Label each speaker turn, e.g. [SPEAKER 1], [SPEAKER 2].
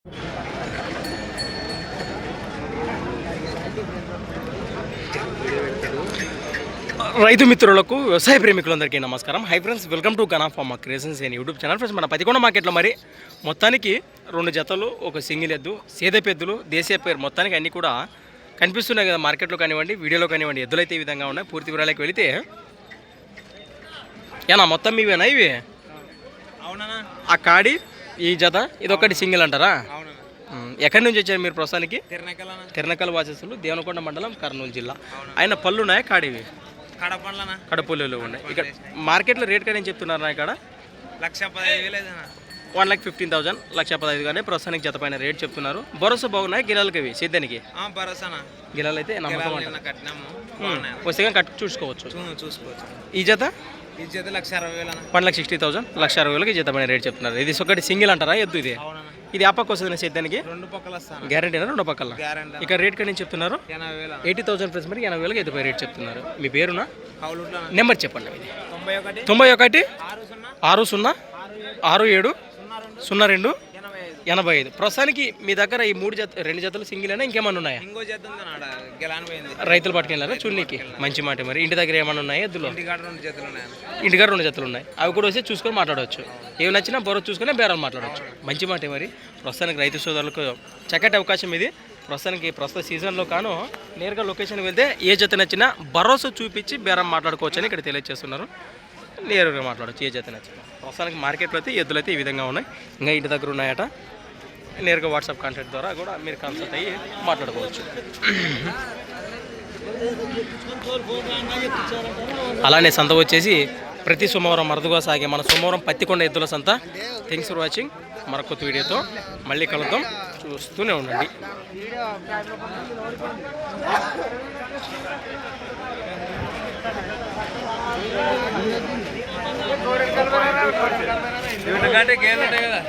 [SPEAKER 1] రైతు మిత్రులకు వ్యవసాయ ప్రేమికులందరికీ నమస్కారం. Hi friends, welcome to Gana pharma creations and YouTube channel. Friends, మన పతికొండ మార్కెట్లో మరి మొత్తానికి 2 జతలు, ఒక సింగిల్ ఎద్దు, సేదపెద్దులు, దేశీయ పేరు మొత్తానికి అన్నీ కూడా కనిపిస్తున్నాయి కదా మార్కెట్లో కానివ్వండి, వీడియోలో కానివ్వండి. ఎద్దులు అయితే ఈ విధంగా ఉన్నాయి. పూర్తి వివరాలకు వెళితే ఏనా మొత్తం ఇవేనా ఇవి?
[SPEAKER 2] అవునా?
[SPEAKER 1] ఆ కాడి ఈ జత ఇదొకటి సింగిల్ అంటారా? ఎక్కడి నుంచి వచ్చారు మీరు ప్రస్తుతానికి? తిరణకల్ వాసస్సులు, దేవనకొండ మండలం, కర్నూలు జిల్లా. ఆయన పళ్ళు ఉన్నాయా కాడివి? కడపల్లిలో ఉన్నాయి. ఇక్కడ మార్కెట్లో రేట్ కానీ ఏం చెప్తున్నారు నా ఇక్కడ? 1,15,000, 1,15,000 కానీ ప్రస్తుతానికి జత పైన రేట్ చెప్తున్నారు. భరోసా బాగున్నాయి గిలాలకి ఇవి సిద్ధానికి? గిలాలు అయితే నమ్మకం వస్తే కట్టు చూసుకోవచ్చు. ఈ జత 1,60,000, 1,60,000కి జత పైన రేట్ చెప్తున్నారు. ఇది ఒకటి సింగిల్ అంటారా ఎద్దు? ఇది ఆ పక్క వస్తుంది సిద్ధానికి? గ్యారంటీనా? 2 పక్కల. ఇక రేట్ కానీ చెప్తున్నారు 80,000 ప్లస్ మరి 80,000కి ఎద్దుపై రేట్ చెప్తున్నారు. మీ పేరునా నెంబర్ చెప్పండి. 91 60 67 02 85. ప్రస్తుతానికి మీ దగ్గర ఈ 2 జతలు సింగిల్ అయినా ఇంకేమన్నా ఉన్నాయా? రైతులు పట్టుకెళ్ళారా చున్నీకి? మంచి మాట. మరి ఇంటి దగ్గర ఏమన్నా ఉన్నాయా ఎద్దులు? ఇంటికాడ 2 జతలు ఉన్నాయి. అవి కూడా వస్తే చూసుకొని మాట్లాడవచ్చు. ఏమి నచ్చినా బొర చూసుకొని బేరాలు మాట్లాడవచ్చు. మంచి మాట. మరి ప్రస్తుతానికి రైతు సోదరులకు చక్కటి అవకాశం ఇది. ప్రస్తుత సీజన్లో కాను నేరుగా లొకేషన్కి వెళ్తే ఏ జత నచ్చినా భరోసా చూపించి బేరం మాట్లాడుకోవచ్చు అని ఇక్కడ తెలియజేస్తున్నారు. నేరుగా మాట్లాడవచ్చు ఏ జత నచ్చినా. ప్రస్తుతానికి మార్కెట్లో అయితే ఎద్దులు అయితే ఈ విధంగా ఉన్నాయి. ఇంకా ఇంటి దగ్గర ఉన్నాయట. నేరుగా వాట్సాప్ కాంటాక్ట్ ద్వారా కూడా మీరు కన్సల్ట్ అయ్యి మాట్లాడుకోవచ్చు. అలానే సంత వచ్చేసి ప్రతి సోమవారం అరుదుగా సాగే మన సోమవారం పత్తికొండ ఎద్దుల సంత. Thanks for watching. మరొక కొత్త వీడియోతో మళ్ళీ కలుద్దాం. చూస్తూనే ఉండండి.
[SPEAKER 2] గేదె ఉంటాయి కదా.